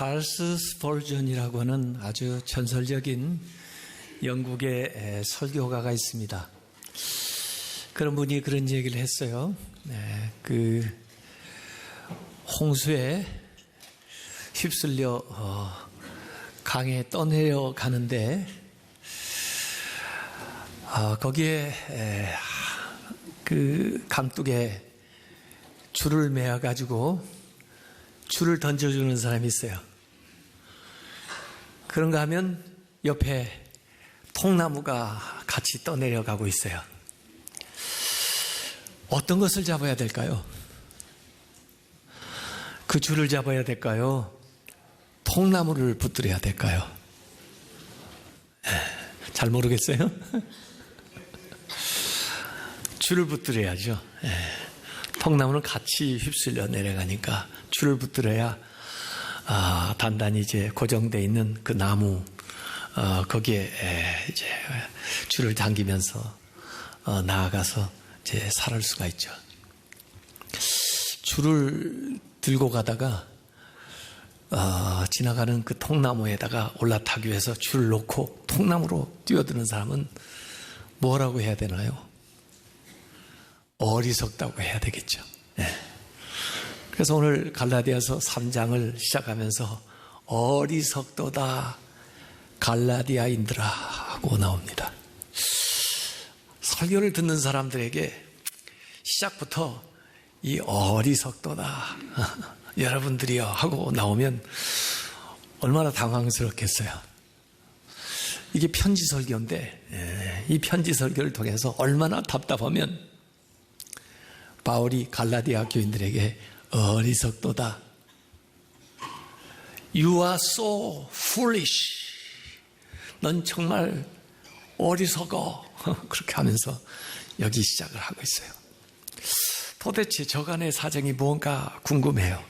찰스 스펄전이라고 하는 아주 전설적인 영국의 설교가가 있습니다. 그런 분이 그런 얘기를 했어요. 그 홍수에 휩쓸려 강에 떠내려 가는데 거기에 그 강둑에 줄을 매어 가지고 줄을 던져주는 사람이 있어요. 그런가 하면 옆에 통나무가 같이 떠내려가고 있어요. 어떤 것을 잡아야 될까요? 그 줄을 잡아야 될까요? 통나무를 붙들어야 될까요? 잘 모르겠어요. 줄을 붙들어야죠. 통나무는 같이 휩쓸려 내려가니까 줄을 붙들어야 단단히 이제 고정되어 있는 그 나무 거기에 이제 줄을 당기면서 나아가서 이제 살을 수가 있죠. 줄을 들고 가다가 지나가는 그 통나무에다가 올라타기 위해서 줄을 놓고 통나무로 뛰어드는 사람은 뭐라고 해야 되나요? 어리석다고 해야 되겠죠. 그래서 오늘 갈라디아서 3장을 시작하면서 어리석도다 갈라디아인들아 하고 나옵니다. 설교를 듣는 사람들에게 시작부터 이 어리석도다 여러분들이요 하고 나오면 얼마나 당황스럽겠어요. 이게 편지 설교인데 이 편지 설교를 통해서 얼마나 답답하면 바울이 갈라디아 교인들에게 어리석도다. You are so foolish. 넌 정말 어리석어. 그렇게 하면서 여기 시작을 하고 있어요. 도대체 저간의 사정이 뭔가 궁금해요.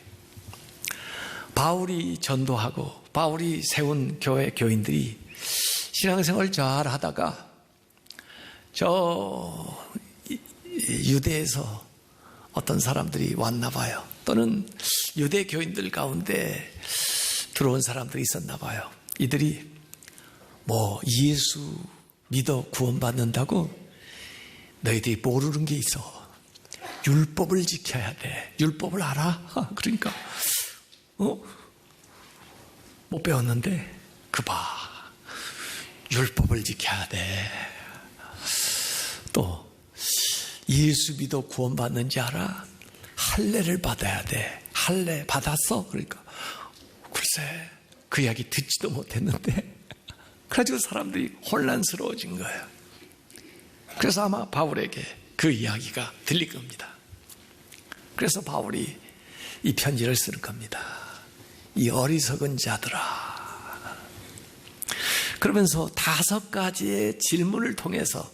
바울이 전도하고 바울이 세운 교회 교인들이 신앙생활 잘 하다가 저 유대에서 어떤 사람들이 왔나 봐요. 또는 유대 교인들 가운데 들어온 사람들이 있었나 봐요. 이들이 뭐 예수 믿어 구원받는다고 너희들이 모르는 게 있어. 율법을 지켜야 돼. 율법을 알아? 그러니까 못 배웠는데 그 봐. 율법을 지켜야 돼. 또 예수 믿어 구원받는지 알아? 할례를 받아야 돼. 할례 받았어? 그러니까 글쎄 그 이야기 듣지도 못했는데 그래가지고 사람들이 혼란스러워진 거예요. 그래서 아마 바울에게 그 이야기가 들릴 겁니다. 그래서 바울이 이 편지를 쓰는 겁니다. 이 어리석은 자들아. 그러면서 5가지의 질문을 통해서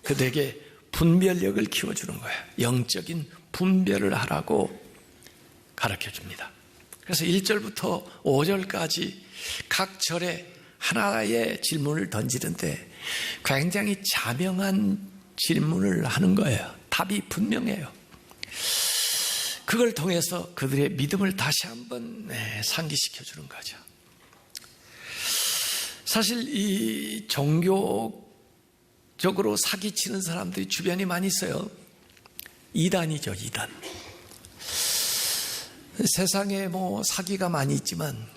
그들에게 분별력을 키워주는 거예요. 영적인 분별을 하라고 가르쳐줍니다. 그래서 1절부터 5절까지 각 절에 하나의 질문을 던지는데 굉장히 자명한 질문을 하는 거예요. 답이 분명해요. 그걸 통해서 그들의 믿음을 다시 한번 상기시켜주는 거죠. 사실 이 종교적으로 사기치는 사람들이 주변에 많이 있어요. 이단이죠, 이단. 세상에 뭐 사기가 많이 있지만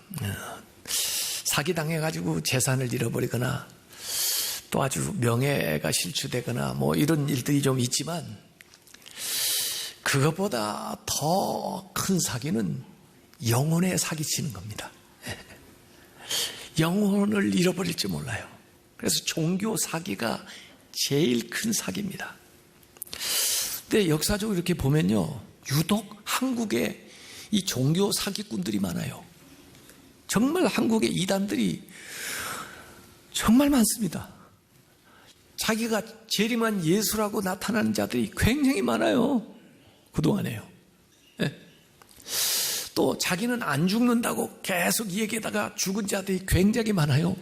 사기당해가지고 재산을 잃어버리거나 또 아주 명예가 실추되거나 뭐 이런 일들이 좀 있지만 그것보다 더 큰 사기는 영혼에 사기치는 겁니다. 영혼을 잃어버릴지 몰라요. 그래서 종교 사기가 제일 큰 사기입니다. 근데 역사적으로 이렇게 보면요, 유독 한국에 이 종교 사기꾼들이 많아요. 정말 한국의 이단들이 정말 많습니다. 자기가 재림한 예수라고 나타나는 자들이 굉장히 많아요. 그동안에요. 네. 또 자기는 안 죽는다고 계속 얘기하다가 죽은 자들이 굉장히 많아요.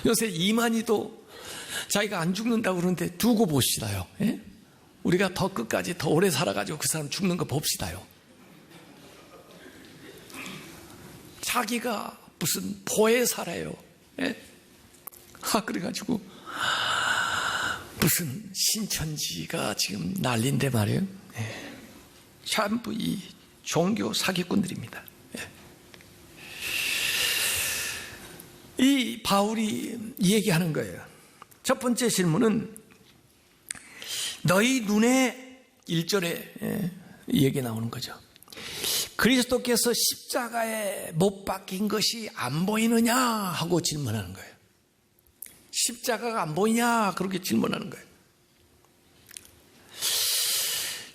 요새 이만희도 자기가 안 죽는다고 그러는데 두고 보시다요. 예? 우리가 더 끝까지 더 오래 살아가지고 그 사람 죽는 거 봅시다요. 자기가 무슨 보혜사래요. 예? 그래가지고 무슨 신천지가 지금 난리인데 말이에요. 예. 전부 이 종교 사기꾼들입니다. 예. 이 바울이 얘기하는 거예요. 첫 번째 질문은 너희 눈에 1절에 얘기 나오는 거죠. 그리스도께서 십자가에 못 박힌 것이 안 보이느냐 하고 질문하는 거예요. 십자가가 안 보이냐 그렇게 질문하는 거예요.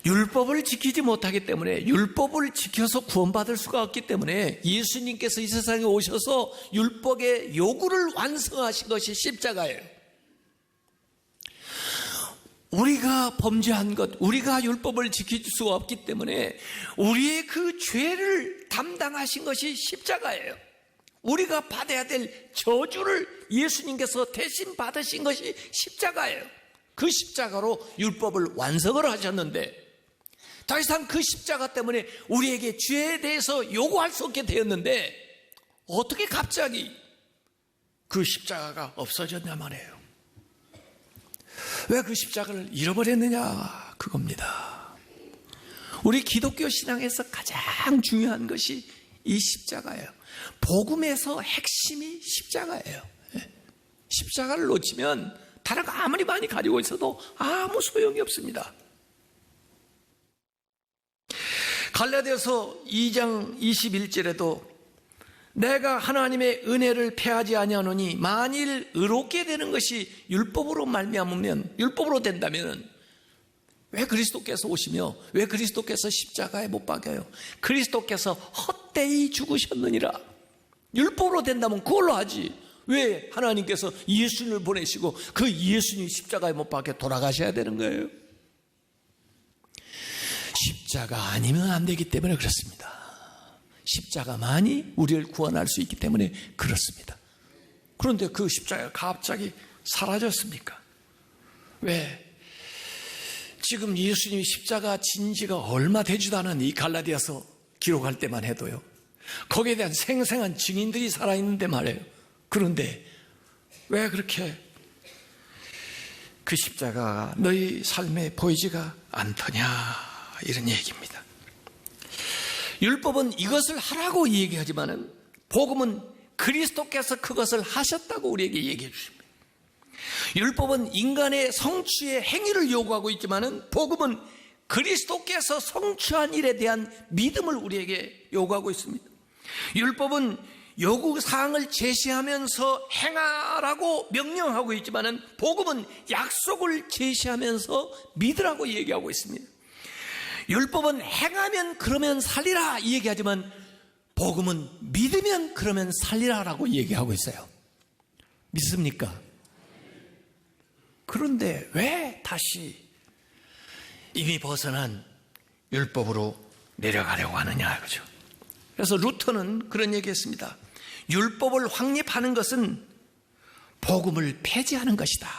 율법을 지키지 못하기 때문에, 율법을 지켜서 구원받을 수가 없기 때문에 예수님께서 이 세상에 오셔서 율법의 요구를 완성하신 것이 십자가예요. 우리가 범죄한 것, 우리가 율법을 지킬 수가 없기 때문에 우리의 그 죄를 담당하신 것이 십자가예요. 우리가 받아야 될 저주를 예수님께서 대신 받으신 것이 십자가예요. 그 십자가로 율법을 완성을 하셨는데 더 이상 그 십자가 때문에 우리에게 죄에 대해서 요구할 수 없게 되었는데 어떻게 갑자기 그 십자가가 없어졌냐 말이에요. 왜 그 십자가를 잃어버렸느냐 그겁니다. 우리 기독교 신앙에서 가장 중요한 것이 이 십자가예요. 복음에서 핵심이 십자가예요. 십자가를 놓치면 다른 거 아무리 많이 가지고 있어도 아무 소용이 없습니다. 갈라디아서 2장 21절에도 내가 하나님의 은혜를 패하지 아니하노니 만일 의롭게 되는 것이 율법으로 말미암으면, 율법으로 된다면 왜 그리스도께서 오시며 왜 그리스도께서 십자가에 못 박여요? 그리스도께서 헛되이 죽으셨느니라. 율법으로 된다면 그걸로 하지. 왜 하나님께서 예수님을 보내시고 그 예수님 십자가에 못 박혀 돌아가셔야 되는 거예요? 십자가 아니면 안 되기 때문에 그렇습니다. 십자가만이 우리를 구원할 수 있기 때문에 그렇습니다. 그런데 그 십자가가 갑자기 사라졌습니까? 왜? 지금 예수님이 십자가 진 지가 얼마 되지도 않은 이 갈라디아서 기록할 때만 해도요, 거기에 대한 생생한 증인들이 살아있는데 말이에요. 그런데 왜 그렇게 그 십자가가 너희 삶에 보이지가 않더냐, 이런 얘기입니다. 율법은 이것을 하라고 얘기하지만은 복음은 그리스도께서 그것을 하셨다고 우리에게 얘기해 주십니다. 율법은 인간의 성취의 행위를 요구하고 있지만은 복음은 그리스도께서 성취한 일에 대한 믿음을 우리에게 요구하고 있습니다. 율법은 요구사항을 제시하면서 행하라고 명령하고 있지만은 복음은 약속을 제시하면서 믿으라고 얘기하고 있습니다. 율법은 행하면 그러면 살리라 이 얘기하지만 복음은 믿으면 그러면 살리라라고 얘기하고 있어요. 믿습니까? 그런데 왜 다시 이미 벗어난 율법으로 내려가려고 하느냐, 그죠? 그래서 루터는 그런 얘기했습니다. 율법을 확립하는 것은 복음을 폐지하는 것이다.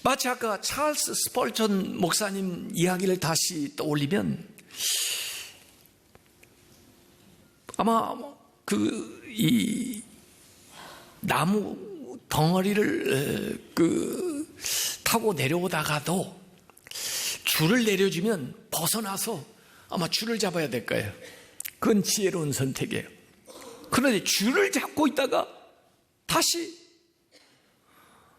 마치 아까 찰스 스펄전 목사님 이야기를 다시 떠올리면 아마 이 나무 덩어리를 타고 내려오다가도 줄을 내려주면 벗어나서 아마 줄을 잡아야 될 거예요. 그건 지혜로운 선택이에요. 그런데 줄을 잡고 있다가 다시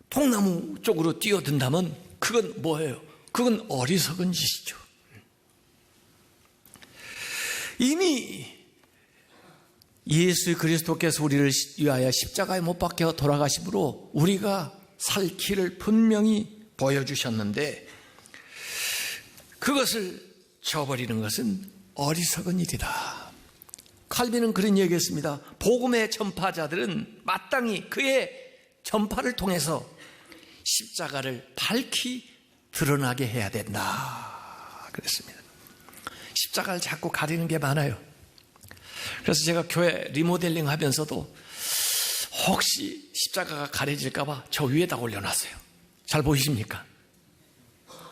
통나무 쪽으로 뛰어든다면 그건 뭐예요? 그건 어리석은 짓이죠. 이미 예수 그리스도께서 우리를 위하여 십자가에 못 박혀 돌아가심으로 우리가 살 길을 분명히 보여주셨는데 그것을 저버리는 것은 어리석은 일이다. 칼빈은 그런 얘기했습니다. 복음의 전파자들은 마땅히 그의 전파를 통해서 십자가를 밝히 드러나게 해야 된다 그랬습니다. 십자가를 자꾸 가리는 게 많아요. 그래서 제가 교회 리모델링 하면서도 혹시 십자가가 가려질까 봐 저 위에다 올려놨어요. 잘 보이십니까?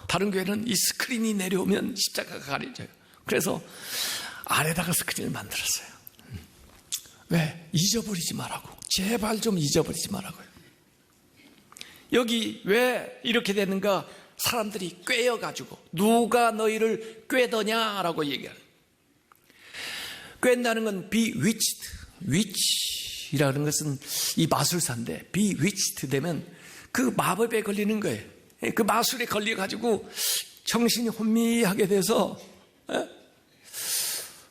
다른 교회는 이 스크린이 내려오면 십자가가 가려져요. 그래서 안에다가 스크린을 만들었어요. 왜? 잊어버리지 말라고. 제발 좀 잊어버리지 말라고요. 여기 왜 이렇게 되는가? 사람들이 꿰어가지고 누가 너희를 꿰더냐라고 얘기하는. 꿰다는 건 bewitched. witch이라는 것은 이 마술사인데 bewitched 되면 그 마법에 걸리는 거예요. 그 마술에 걸려가지고 정신이 혼미하게 돼서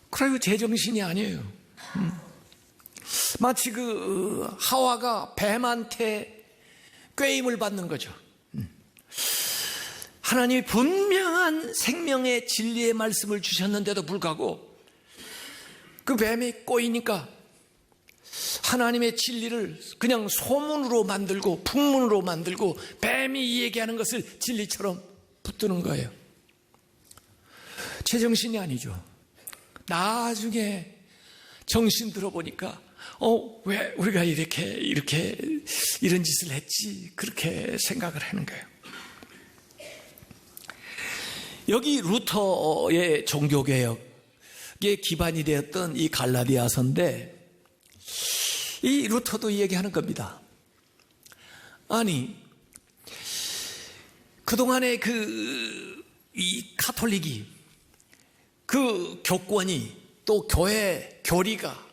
그래요. 제정신이 아니에요. 마치 그 하와가 뱀한테 꾀임을 받는 거죠. 하나님이 분명한 생명의 진리의 말씀을 주셨는데도 불구하고 그 뱀이 꼬이니까 하나님의 진리를 그냥 소문으로 만들고 풍문으로 만들고 뱀이 얘기하는 것을 진리처럼 붙드는 거예요. 제정신이 아니죠. 나중에 정신 들어보니까 왜 우리가 이렇게 이런 짓을 했지? 그렇게 생각을 하는 거예요. 여기 루터의 종교개혁에 기반이 되었던 이 갈라디아서인데 이 루터도 얘기하는 겁니다. 아니 그동안의 이 카톨릭이 그 교권이 또 교회 교리가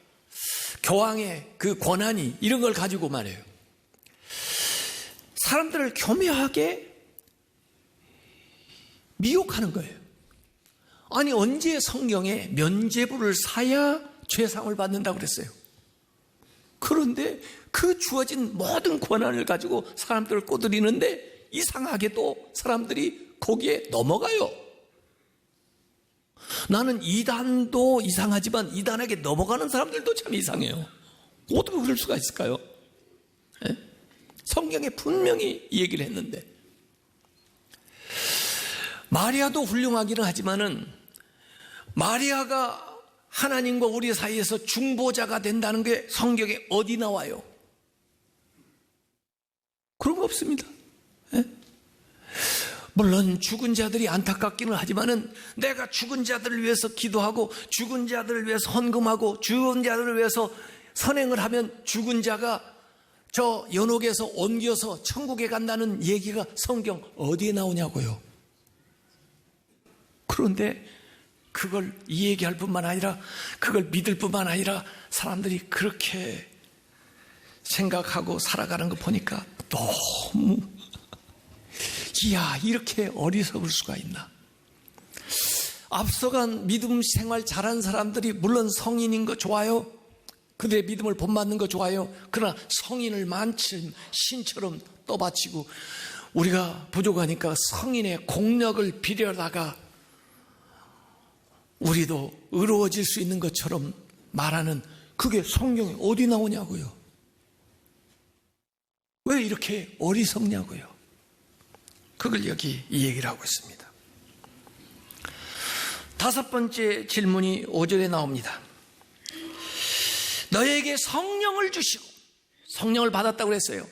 교황의 그 권한이 이런 걸 가지고 말해요. 사람들을 교묘하게 미혹하는 거예요. 아니 언제 성경에 면죄부를 사야 죄상을 받는다고 그랬어요. 그런데 그 주어진 모든 권한을 가지고 사람들을 꼬드리는데 이상하게도 사람들이 거기에 넘어가요. 나는 이단도 이상하지만 이단에게 넘어가는 사람들도 참 이상해요. 어떻게 그럴 수가 있을까요? 성경에 분명히 이 얘기를 했는데 마리아도 훌륭하기는 하지만은 마리아가 하나님과 우리 사이에서 중보자가 된다는 게 성경에 어디 나와요? 그런 거 없습니다. 물론 죽은 자들이 안타깝기는 하지만은 내가 죽은 자들을 위해서 기도하고 죽은 자들을 위해서 헌금하고 죽은 자들을 위해서 선행을 하면 죽은 자가 저 연옥에서 옮겨서 천국에 간다는 얘기가 성경 어디에 나오냐고요. 그런데 그걸 이 얘기할 뿐만 아니라 그걸 믿을 뿐만 아니라 사람들이 그렇게 생각하고 살아가는 거 보니까 너무 이야 이렇게 어리석을 수가 있나. 앞서간 믿음 생활 잘한 사람들이 물론 성인인 거 좋아요. 그들의 믿음을 본받는 거 좋아요. 그러나 성인을 만큼 신처럼 떠받치고 우리가 부족하니까 성인의 공력을 빌려다가 우리도 의로워질 수 있는 것처럼 말하는 그게 성경에 어디 나오냐고요. 왜 이렇게 어리석냐고요. 그걸 여기 이 얘기를 하고 있습니다. 5번째 질문이 5절에 나옵니다. 너에게 성령을 주시고 성령을 받았다고 그랬어요.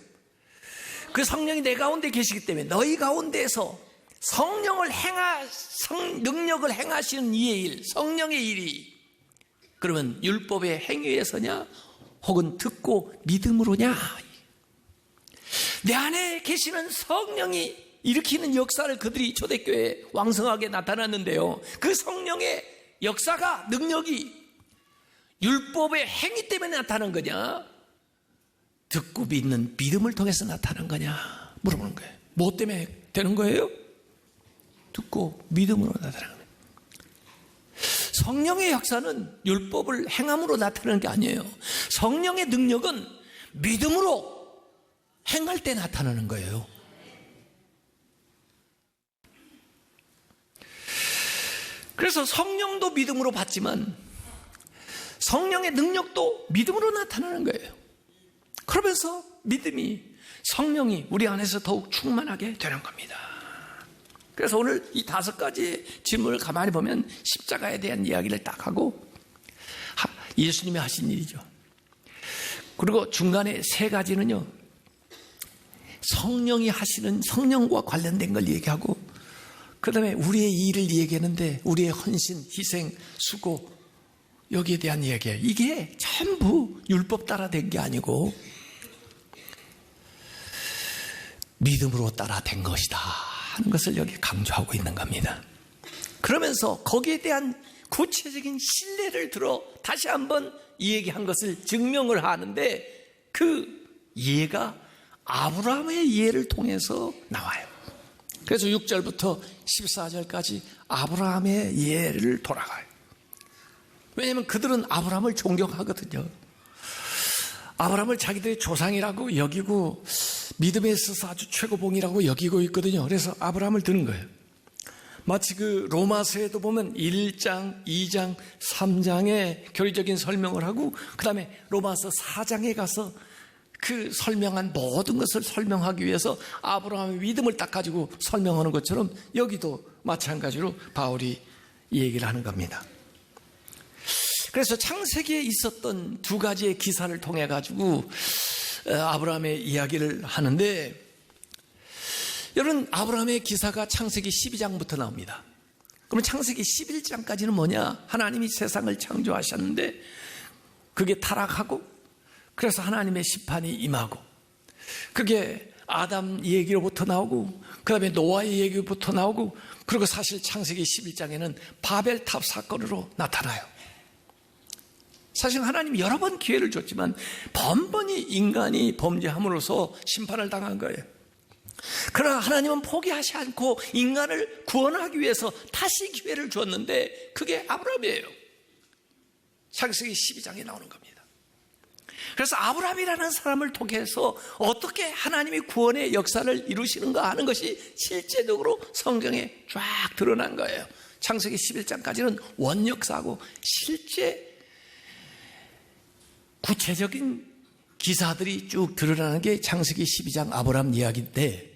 그 성령이 내 가운데 계시기 때문에 너희 가운데에서 능력을 행하시는 이의 일, 성령의 일이 그러면 율법의 행위에서냐 혹은 듣고 믿음으로냐. 내 안에 계시는 성령이 일으키는 역사를 그들이 초대교회에 왕성하게 나타났는데요. 그 성령의 역사가 능력이 율법의 행위 때문에 나타난 거냐 듣고 믿는 믿음을 통해서 나타난 거냐 물어보는 거예요. 뭐 때문에 되는 거예요? 듣고 믿음으로 나타나는 거예요. 성령의 역사는 율법을 행함으로 나타나는 게 아니에요. 성령의 능력은 믿음으로 행할 때 나타나는 거예요. 그래서 성령도 믿음으로 받지만 성령의 능력도 믿음으로 나타나는 거예요. 그러면서 믿음이 성령이 우리 안에서 더욱 충만하게 되는 겁니다. 그래서 오늘 이 5가지 질문을 가만히 보면 십자가에 대한 이야기를 딱 하고 예수님이 하신 일이죠. 그리고 중간에 3가지는요 성령이 하시는 성령과 관련된 걸 얘기하고 그 다음에 우리의 일을 얘기하는데 우리의 헌신, 희생, 수고 여기에 대한 이야기예요. 이게 전부 율법 따라 된 게 아니고 믿음으로 따라 된 것이다 하는 것을 여기 강조하고 있는 겁니다. 그러면서 거기에 대한 구체적인 신뢰를 들어 다시 한번 이 얘기한 것을 증명을 하는데 그 이해가 아브라함의 이해를 통해서 나와요. 그래서 6절부터 14절까지 아브라함의 이해를 돌아가요. 왜냐하면 그들은 아브라함을 존경하거든요. 아브라함을 자기들의 조상이라고 여기고 믿음에 있어서 아주 최고봉이라고 여기고 있거든요. 그래서 아브라함을 드는 거예요. 마치 그 로마서에도 보면 1장, 2장, 3장의 교리적인 설명을 하고 그 다음에 로마서 4장에 가서 그 설명한 모든 것을 설명하기 위해서 아브라함의 믿음을 딱 가지고 설명하는 것처럼 여기도 마찬가지로 바울이 이 얘기를 하는 겁니다. 그래서 창세기에 있었던 두 가지의 기사를 통해 가지고 아브라함의 이야기를 하는데, 여러분, 아브라함의 기사가 창세기 12장부터 나옵니다. 그러면 창세기 11장까지는 뭐냐? 하나님이 세상을 창조하셨는데 그게 타락하고 그래서 하나님의 심판이 임하고, 그게 아담 얘기로부터 나오고 그 다음에 노아의 얘기부터 나오고, 그리고 사실 창세기 11장에는 바벨탑 사건으로 나타나요. 사실 하나님이 여러 번 기회를 줬지만 번번이 인간이 범죄함으로써 심판을 당한 거예요. 그러나 하나님은 포기하지 않고 인간을 구원하기 위해서 다시 기회를 줬는데 그게 아브라함이에요. 창세기 12장에 나오는 겁니다. 그래서 아브라함이라는 사람을 통해서 어떻게 하나님이 구원의 역사를 이루시는가 하는 것이 실제적으로 성경에 쫙 드러난 거예요. 창세기 11장까지는 원역사고 실제 구체적인 기사들이 쭉 드러나는 게 창세기 12장 아브라함 이야기인데,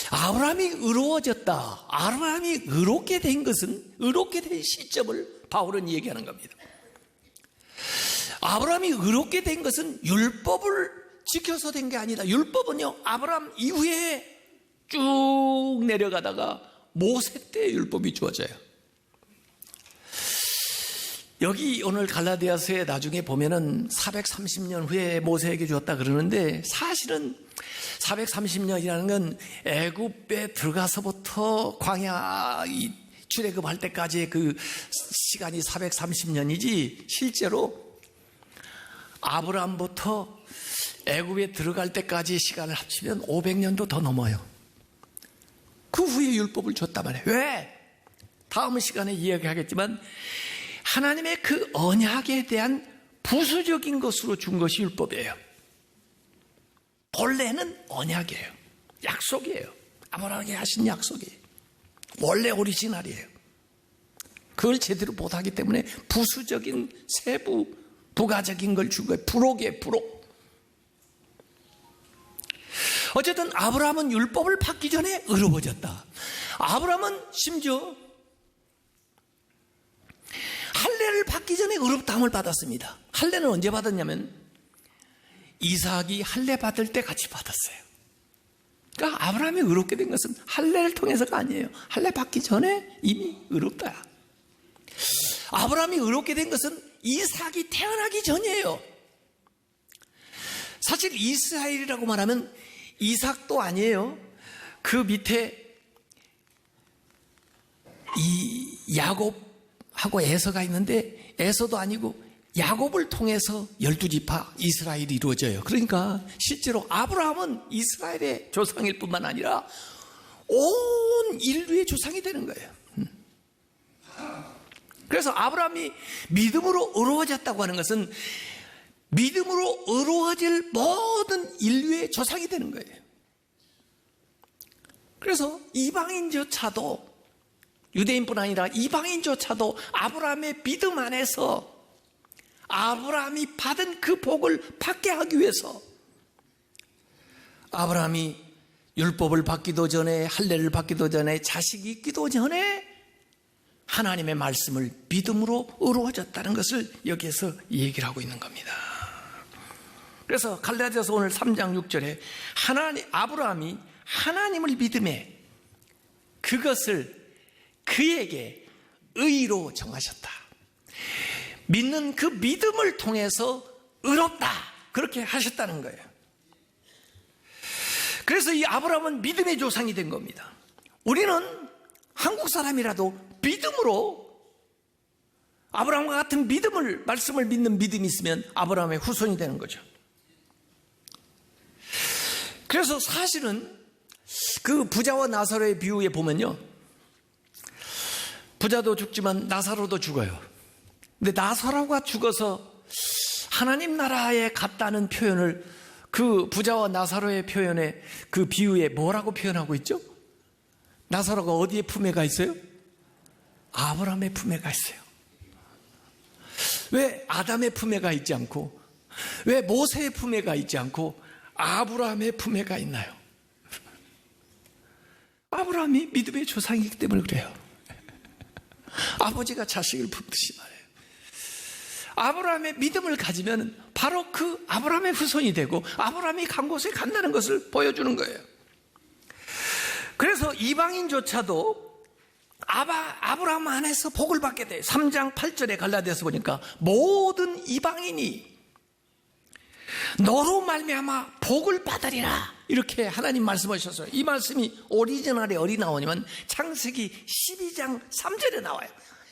아브라함이 의로워졌다, 아브라함이 의롭게 된 것은, 의롭게 된 시점을 바울은 얘기하는 겁니다. 아브라함이 의롭게 된 것은 율법을 지켜서 된 게 아니다. 율법은요, 아브라함 이후에 쭉 내려가다가 모세 때 율법이 주어져요. 여기 오늘 갈라디아서에 나중에 보면은 430년 후에 모세에게 주었다 그러는데, 사실은 430년이라는 건 애굽에 들어가서부터 광야 출애굽할 때까지의 그 시간이 430년이지, 실제로 아브라함부터 애굽에 들어갈 때까지의 시간을 합치면 500년도 더 넘어요. 그 후에 율법을 줬단 말이에요. 왜? 다음 시간에 이야기하겠지만 하나님의 그 언약에 대한 부수적인 것으로 준 것이 율법이에요. 본래는 언약이에요. 약속이에요. 아브라함에게 하신 약속이에요. 원래 오리지널이에요. 그걸 제대로 못하기 때문에 부수적인 세부 부가적인 걸 준 거예요. 부록이에요. 부록. 어쨌든 아브라함은 율법을 받기 전에 의로워졌다. 아브라함은 심지어 할례를 받기 전에 의롭다함을 받았습니다. 할례는 언제 받았냐면 이삭이 할례 받을 때 같이 받았어요. 그러니까 아브라함이 의롭게 된 것은 할례를 통해서가 아니에요. 할례 받기 전에 이미 의롭다. 아브라함이 의롭게 된 것은 이삭이 태어나기 전이에요. 사실 이스라엘이라고 말하면 이삭도 아니에요. 그 밑에 이 야곱하고 에서가 있는데 에서도 아니고 야곱을 통해서 12지파 이스라엘이 이루어져요. 그러니까 실제로 아브라함은 이스라엘의 조상일 뿐만 아니라 온 인류의 조상이 되는 거예요. 그래서 아브라함이 믿음으로 의로워졌다고 하는 것은 믿음으로 의로워질 모든 인류의 조상이 되는 거예요. 그래서 이방인조차도, 유대인뿐 아니라 이방인조차도 아브라함의 믿음 안에서 아브라함이 받은 그 복을 받게 하기 위해서 아브라함이 율법을 받기도 전에, 할례를 받기도 전에, 자식이 있기도 전에 하나님의 말씀을 믿음으로 의로워졌다는 것을 여기에서 얘기를 하고 있는 겁니다. 그래서 갈라디아서 오늘 3장 6절에 아브라함이 하나님을 믿음에 그것을 그에게 의로 정하셨다. 믿는 그 믿음을 통해서 의롭다, 그렇게 하셨다는 거예요. 그래서 이 아브라함은 믿음의 조상이 된 겁니다. 우리는 한국 사람이라도 믿음으로, 아브라함과 같은 믿음을, 말씀을 믿는 믿음이 있으면 아브라함의 후손이 되는 거죠. 그래서 사실은 그 부자와 나사로의 비유에 보면요, 부자도 죽지만 나사로도 죽어요. 근데 나사로가 죽어서 하나님 나라에 갔다는 표현을 그 부자와 나사로의 표현에, 그 비유에 뭐라고 표현하고 있죠? 나사로가 어디에 품에 가 있어요? 아브라함의 품에 가 있어요. 왜 아담의 품에 가 있지 않고, 왜 모세의 품에 가 있지 않고 아브라함의 품에 가 있나요? 아브라함이 믿음의 조상이기 때문에 그래요. 아버지가 자식을 품듯이 말해요. 아브라함의 믿음을 가지면 바로 그 아브라함의 후손이 되고 아브라함이 간 곳에 간다는 것을 보여주는 거예요. 그래서 이방인조차도 아브라함 안에서 복을 받게 돼요. 3장 8절에 갈라디아서 보니까 모든 이방인이 너로 말미암아 복을 받으리라, 이렇게 하나님 말씀하셨어요. 이 말씀이 오리지널에 어디 나오냐면 창세기 12장 3절에 나와요.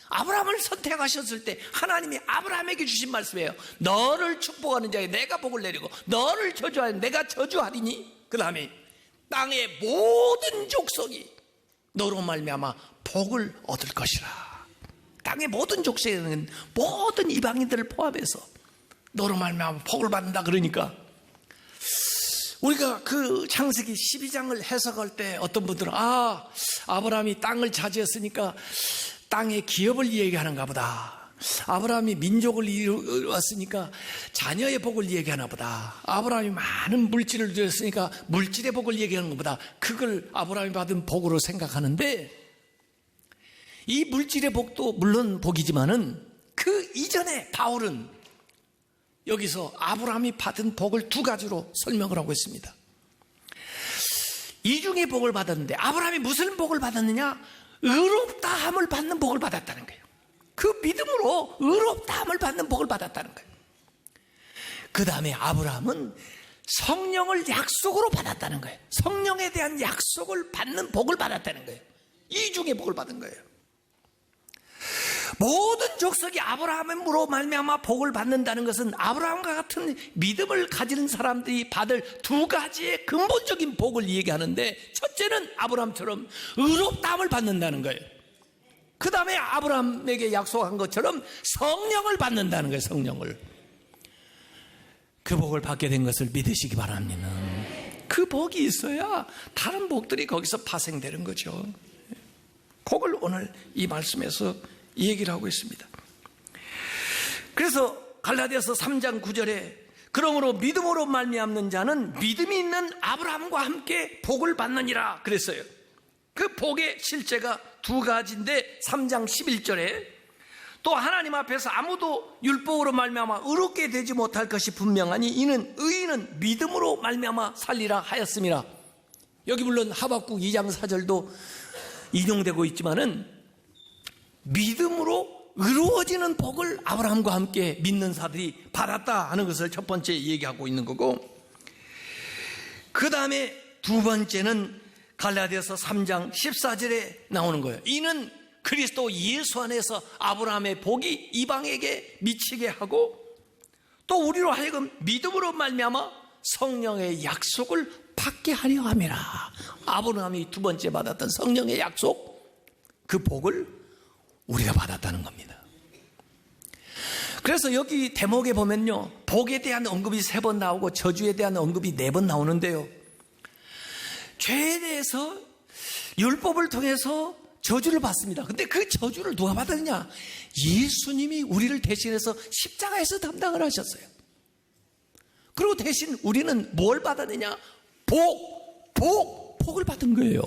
아브라함을 선택하셨을 때 하나님이 아브라함에게 주신 말씀이에요. 너를 축복하는 자에 내가 복을 내리고 너를 저주하는 내가 저주하리니, 그 다음에 땅의 모든 족속이 너로 말미암아 복을 얻을 것이라. 땅의 모든 족속에는 모든 이방인들을 포함해서 너로 말미암아 복을 받는다. 그러니까 우리가 그 창세기 12장을 해석할 때 어떤 분들은 아브라함이 땅을 차지했으니까 땅의 기업을 얘기하는가 보다. 아브라함이 민족을 이루었으니까 자녀의 복을 얘기하나 보다. 아브라함이 많은 물질을 들였으니까 물질의 복을 얘기하는 것보다 그걸 아브라함이 받은 복으로 생각하는데, 이 물질의 복도 물론 복이지만은 그 이전에 바울은 여기서 아브라함이 받은 복을 두 가지로 설명을 하고 있습니다. 이중의 복을 받았는데 아브라함이 무슨 복을 받았느냐? 의롭다함을 받는 복을 받았다는 거예요. 그 믿음으로 의롭다함을 받는 복을 받았다는 거예요. 그 다음에 아브라함은 성령을 약속으로 받았다는 거예요. 성령에 대한 약속을 받는 복을 받았다는 거예요. 이중의 복을 받은 거예요. 모든 족속이 아브라함으로 말미암아 복을 받는다는 것은 아브라함과 같은 믿음을 가지는 사람들이 받을 두 가지의 근본적인 복을 얘기하는데, 첫째는 아브라함처럼 의롭다함을 받는다는 거예요. 그 다음에 아브라함에게 약속한 것처럼 성령을 받는다는 거예요. 성령을. 그 복을 받게 된 것을 믿으시기 바랍니다. 그 복이 있어야 다른 복들이 거기서 파생되는 거죠. 그걸 오늘 이 말씀에서 얘기를 하고 있습니다. 그래서 갈라디아서 3장 9절에 그러므로 믿음으로 말미암는 자는 믿음이 있는 아브라함과 함께 복을 받느니라 그랬어요. 그 복의 실제가 두 가지인데 3장 11절에 또 하나님 앞에서 아무도 율법으로 말미암아 의롭게 되지 못할 것이 분명하니 이는 의인은 믿음으로 말미암아 살리라 하였음이라. 여기 물론 하박국 2장 4절도 인용되고 있지만은 믿음으로 의로워지는 복을 아브라함과 함께 믿는 자들이 받았다 하는 것을 첫 번째 얘기하고 있는 거고, 그 다음에 두 번째는 갈라디아서 3장 14절에 나오는 거예요. 이는 그리스도 예수 안에서 아브라함의 복이 이방에게 미치게 하고 또 우리로 하여금 믿음으로 말미암아 성령의 약속을 받게 하려 함이라. 아브라함이 두 번째 받았던 성령의 약속, 그 복을 우리가 받았다는 겁니다. 그래서 여기 대목에 보면요, 복에 대한 언급이 3번 나오고 저주에 대한 언급이 4번 나오는데요, 죄에 대해서 율법을 통해서 저주를 받습니다. 근데 그 저주를 누가 받았느냐? 예수님이 우리를 대신해서 십자가에서 담당을 하셨어요. 그리고 대신 우리는 뭘 받았느냐? 복을 받은 거예요.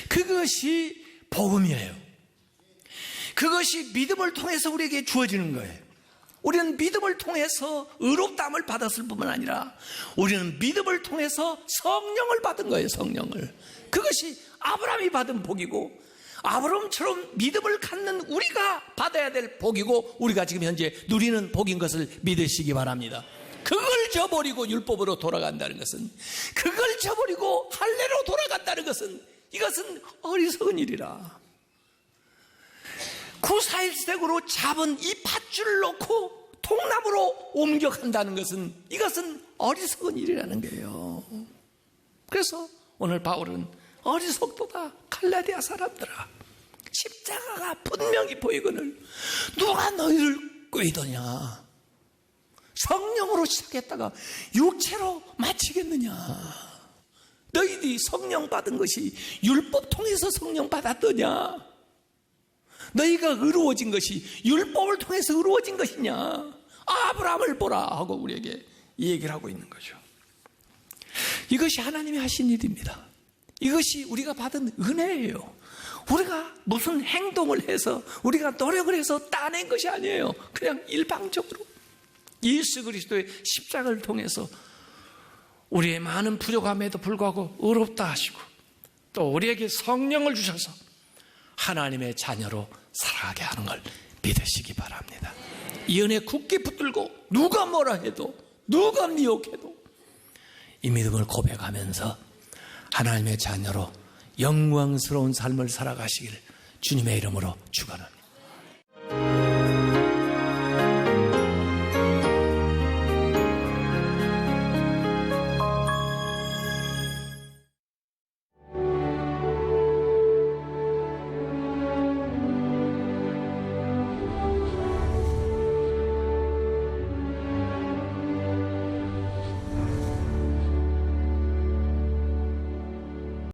그것이 복음이에요. 그것이 믿음을 통해서 우리에게 주어지는 거예요. 우리는 믿음을 통해서 의롭다함을 받았을 뿐만 아니라 우리는 믿음을 통해서 성령을 받은 거예요. 성령을. 그것이 아브라함이 받은 복이고 아브라함처럼 믿음을 갖는 우리가 받아야 될 복이고 우리가 지금 현재 누리는 복인 것을 믿으시기 바랍니다. 그걸 저버리고 율법으로 돌아간다는 것은, 그걸 저버리고 할례로 돌아간다는 것은, 이것은 어리석은 일이라. 구사일색으로 잡은 이 밧줄을 놓고 통나무로 옮겨간다는 것은, 이것은 어리석은 일이라는 거예요. 그래서 오늘 바울은 어리석도다 갈라디아 사람들아, 십자가가 분명히 보이거늘 누가 너희를 꾀더냐. 성령으로 시작했다가 육체로 마치겠느냐. 너희들이 성령 받은 것이 율법 통해서 성령 받았더냐. 너희가 의로워진 것이 율법을 통해서 의로워진 것이냐. 아브라함을 보라 하고 우리에게 이 얘기를 하고 있는 거죠. 이것이 하나님이 하신 일입니다. 이것이 우리가 받은 은혜예요. 우리가 무슨 행동을 해서, 우리가 노력을 해서 따낸 것이 아니에요. 그냥 일방적으로 예수 그리스도의 십자가를 통해서 우리의 많은 부족함에도 불구하고 의롭다 하시고, 또 우리에게 성령을 주셔서 하나님의 자녀로 살아가게 하는 걸 믿으시기 바랍니다. 이 은혜 굳게 붙들고 누가 뭐라 해도, 누가 미혹해도 이 믿음을 고백하면서 하나님의 자녀로 영광스러운 삶을 살아가시길 주님의 이름으로 축원합니다.